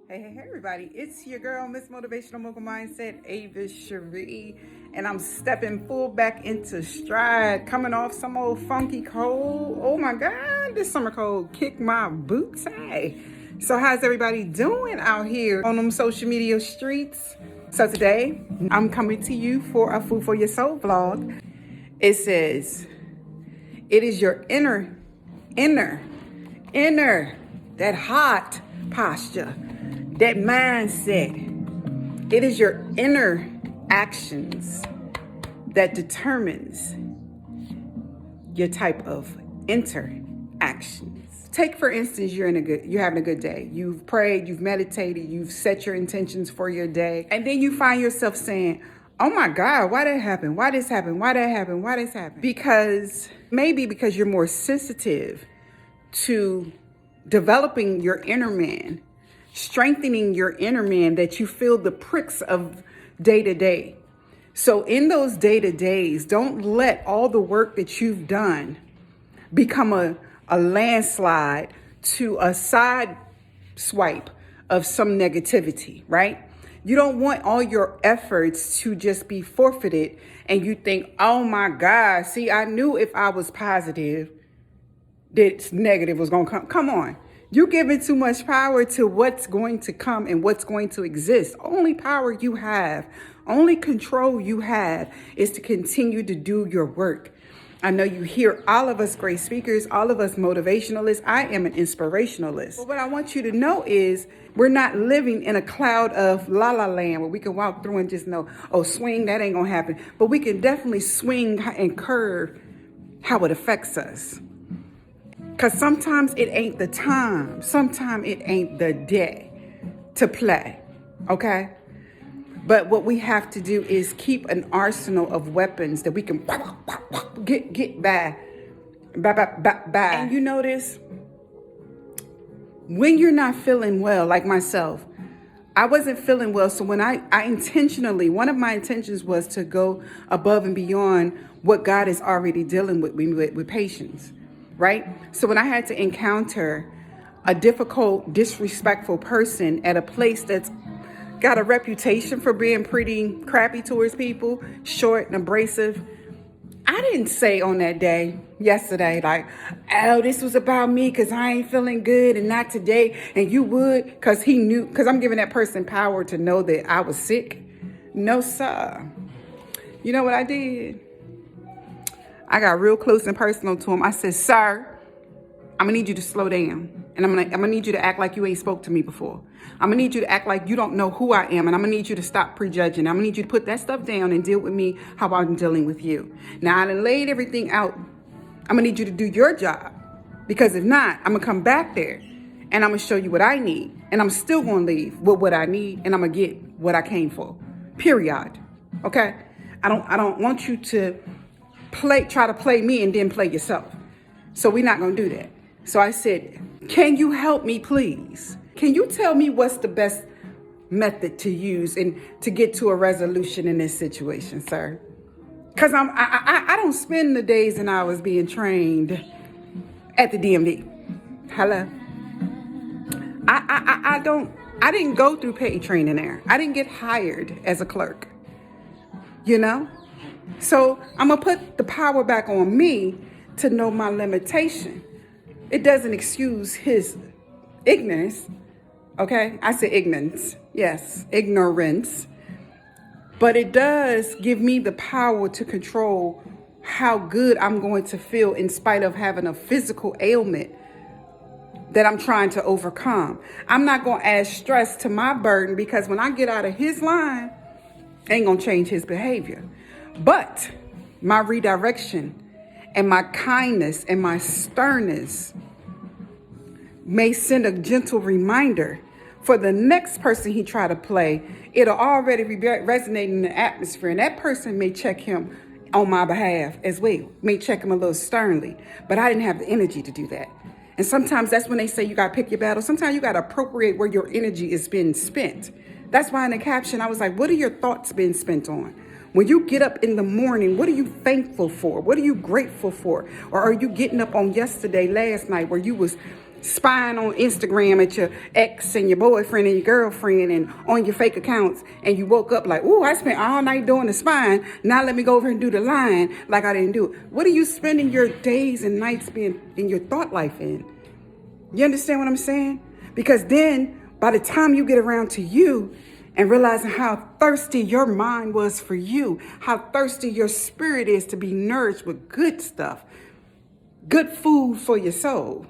Hey, everybody. It's your girl, Miss Motivational Mogul Mindset, Avis Cherie, and I'm stepping full back into stride, coming off some old funky cold. Oh my God, this summer cold kicked my boots. Hey. So how's everybody doing out here on them social media streets? So today, I'm coming to you for a Food for Your Soul vlog. It says, it is your inner, that heart posture, that mindset. It is your inner actions that determines your type of interactions. Take, for instance, you're having a good day. You've prayed, you've meditated, you've set your intentions for your day, and then you find yourself saying, oh my God, why that happened? Why this happened? Why that happened? Why this happened? Because you're more sensitive to developing your inner man, strengthening your inner man, that you feel the pricks of day to day. So in those day to days, don't let all the work that you've done become a landslide to a side swipe of some negativity, right? You don't want all your efforts to just be forfeited and you think, oh my God, see, I knew if I was positive, that negative was going to come. Come on. You're giving too much power to what's going to come and what's going to exist. Only power you have, only control you have is to continue to do your work. I know you hear all of us great speakers, all of us motivationalists. I am an inspirationalist. But what I want you to know is we're not living in a cloud of la-la land where we can walk through and just know, oh, swing, that ain't going to happen. But we can definitely swing and curve how it affects us. Because sometimes it ain't the time. Sometimes it ain't the day to play, okay? But what we have to do is keep an arsenal of weapons that we can get by. And you notice, when you're not feeling well, like myself, I wasn't feeling well. So when I intentionally, one of my intentions was to go above and beyond what God is already dealing with me with patience. Right? So when I had to encounter a difficult, disrespectful person at a place that's got a reputation for being pretty crappy towards people, short and abrasive, I didn't say on that day, yesterday, like, oh, this was about me because I ain't feeling good and not today. And you would, because he knew, because I'm giving that person power to know that I was sick. No, sir. You know what I did? I got real close and personal to him. I said, sir, I'm gonna need you to slow down. And I'm gonna need you to act like you ain't spoke to me before. I'm gonna need you to act like you don't know who I am. And I'm gonna need you to stop prejudging. I'm gonna need you to put that stuff down and deal with me how I'm dealing with you. Now, I done laid everything out. I'm gonna need you to do your job. Because if not, I'm gonna come back there and I'm gonna show you what I need. And I'm still gonna leave with what I need and I'm gonna get what I came for. Period. Okay? I don't want you to try to play me and then play yourself. So we're not going to do that. So I said, can you help me, please? Can you tell me what's the best method to use and to get to a resolution in this situation, sir? Because I don't spend the days and hours being trained at the DMV. Hello? I didn't go through paid training there. I didn't get hired as a clerk. You know? So I'm going to put the power back on me to know my limitation. It doesn't excuse his ignorance. Okay? I say ignorance. Yes, ignorance. But it does give me the power to control how good I'm going to feel in spite of having a physical ailment that I'm trying to overcome. I'm not going to add stress to my burden because when I get out of his line, ain't going to change his behavior. But my redirection and my kindness and my sternness may send a gentle reminder for the next person he try to play. It'll already be resonating in the atmosphere. And that person may check him on my behalf as well. May check him a little sternly. But I didn't have the energy to do that. And sometimes that's when they say you got to pick your battle. Sometimes you got to appropriate where your energy is being spent. That's why in the caption, I was like, what are your thoughts being spent on? When you get up in the morning, what are you thankful for? What are you grateful for? Or are you getting up on yesterday, last night, where you was spying on Instagram at your ex and your boyfriend and your girlfriend and on your fake accounts, and you woke up like, ooh, I spent all night doing the spying. Now let me go over and do the lying like I didn't do it. What are you spending your days and nights being in your thought life in? You understand what I'm saying? Because then by the time you get around to you and realizing how thirsty your mind was for you, how thirsty your spirit is to be nourished with good stuff, good food for your soul,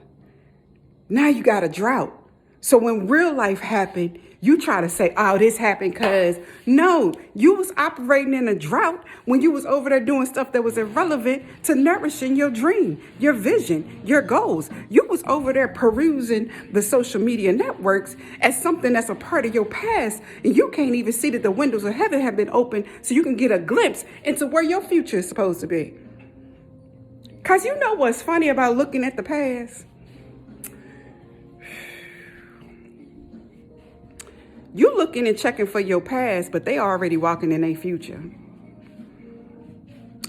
now you got a drought. So when real life happened, you try to say, oh, this happened because no, you was operating in a drought when you was over there doing stuff that was irrelevant to nourishing your dream, your vision, your goals. You was over there perusing the social media networks as something that's a part of your past. And you can't even see that the windows of heaven have been opened so you can get a glimpse into where your future is supposed to be. Because you know what's funny about looking at the past? You looking and checking for your past, but they already walking in their future.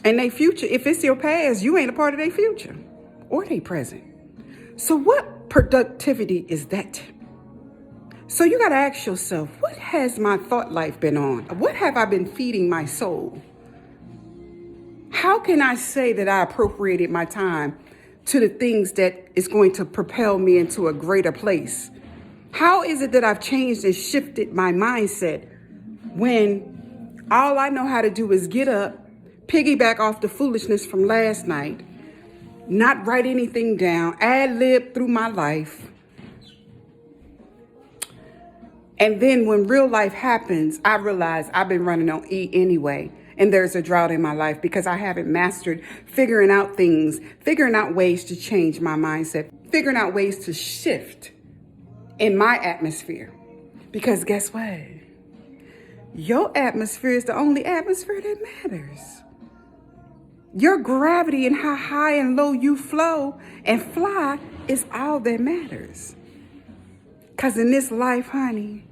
And their future, if it's your past, you ain't a part of their future or their present. So what productivity is that? So you got to ask yourself, what has my thought life been on? What have I been feeding my soul? How can I say that I appropriated my time to the things that is going to propel me into a greater place? How is it that I've changed and shifted my mindset when all I know how to do is get up, piggyback off the foolishness from last night, not write anything down, ad-lib through my life. And then when real life happens, I realize I've been running on E anyway. And there's a drought in my life because I haven't mastered figuring out things, figuring out ways to change my mindset, figuring out ways to shift in my atmosphere. Because guess what? Your atmosphere is the only atmosphere that matters. Your gravity and how high and low you flow and fly is all that matters. Because in this life, honey,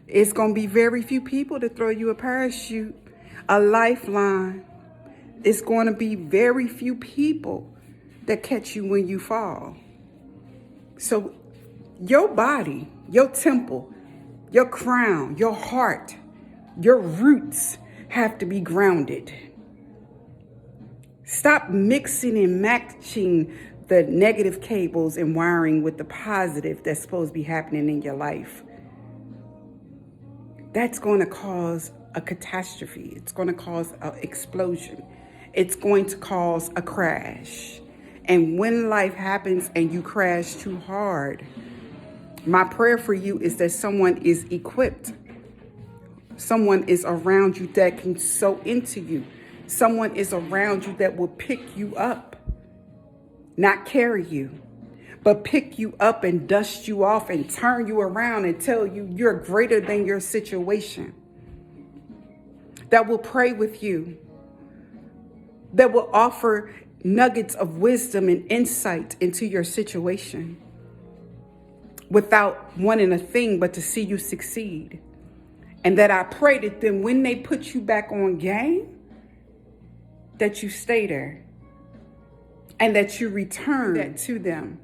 it's going to be very few people to throw you a parachute, a lifeline. It's going to be very few people that catch you when you fall. So your body, your temple, your crown, your heart, your roots have to be grounded. Stop mixing and matching the negative cables and wiring with the positive that's supposed to be happening in your life. That's going to cause a catastrophe. It's going to cause an explosion. It's going to cause a crash. And when life happens and you crash too hard, my prayer for you is that someone is equipped. Someone is around you that can sow into you. Someone is around you that will pick you up, not carry you, but pick you up and dust you off and turn you around and tell you you're greater than your situation. That will pray with you, that will offer nuggets of wisdom and insight into your situation without wanting a thing but to see you succeed. And that I pray that then when they put you back on game, that you stay there and that you return that to them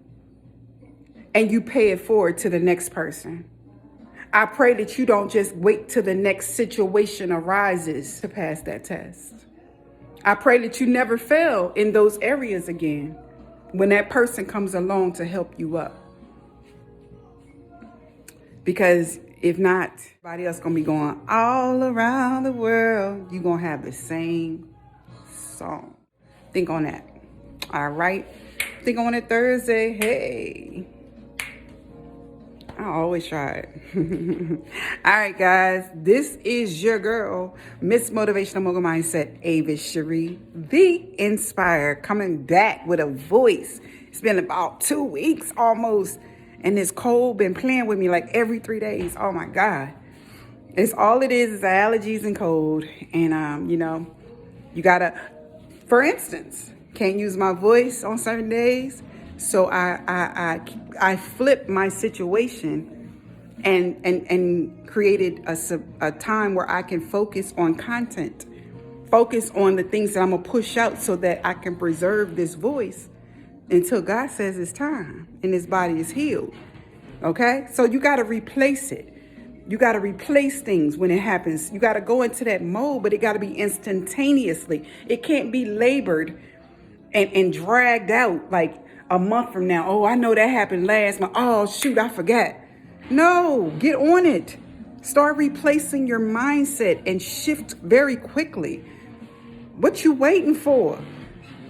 and you pay it forward to the next person. I pray that you don't just wait till the next situation arises to pass that test. I pray that you never fail in those areas again when that person comes along to help you up. Because if not, everybody else going to be going all around the world. You're going to have the same song. Think on that. All right. Think on it Thursday. Hey. I always try it. All right, guys. This is your girl, Miss Motivational Mogul Mindset, Avis Cherie, the Inspired, coming back with a voice. It's been about 2 weeks almost. And this cold been playing with me like every 3 days. Oh, my God. It's all it is allergies and cold. And, you know, you got to, for instance, can't use my voice on certain days. So I flipped my situation and created a time where I can focus on content, focus on the things that I'm going to push out so that I can preserve this voice until God says it's time and his body is healed. Okay? So you got to replace it. You got to replace things when it happens. You got to go into that mode, but it got to be instantaneously. It can't be labored and dragged out like a month from now. Oh, I know that happened last month. Oh, shoot, I forgot. No, get on it. Start replacing your mindset and shift very quickly. What you waiting for?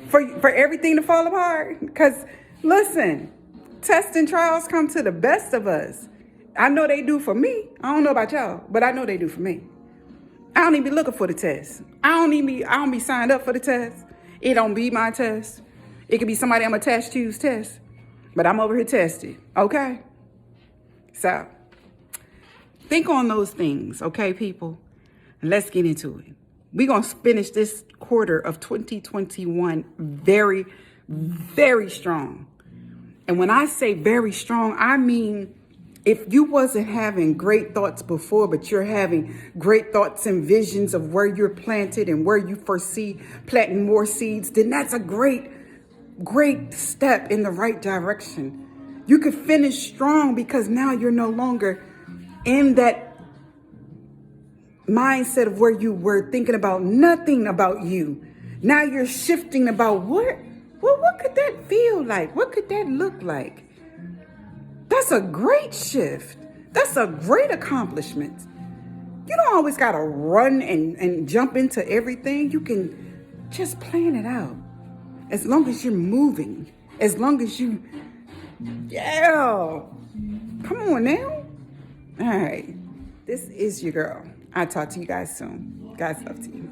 For everything to fall apart? Because, listen, tests and trials come to the best of us. I know they do for me. I don't know about y'all, but I know they do for me. I don't even be looking for the test. I don't be signed up for the test. It don't be my test. It could be somebody I'm attached to's test. But I'm over here tested. Okay? So, think on those things, okay, people? Let's get into it. We're going to finish this quarter of 2021 very, very strong. And when I say very strong, I mean, if you wasn't having great thoughts before, but you're having great thoughts and visions of where you're planted and where you foresee planting more seeds, then that's a great step in the right direction. You could finish strong because now you're no longer in that mindset of where you were thinking about nothing about you. Now you're shifting about what could that feel like? What could that look like? That's a great shift. That's a great accomplishment. You don't always got to run and jump into everything. You can just plan it out. As long as you're moving. As long as you, yeah. Come on now. All right. This is your girl. I'll talk to you guys soon. God's love to you.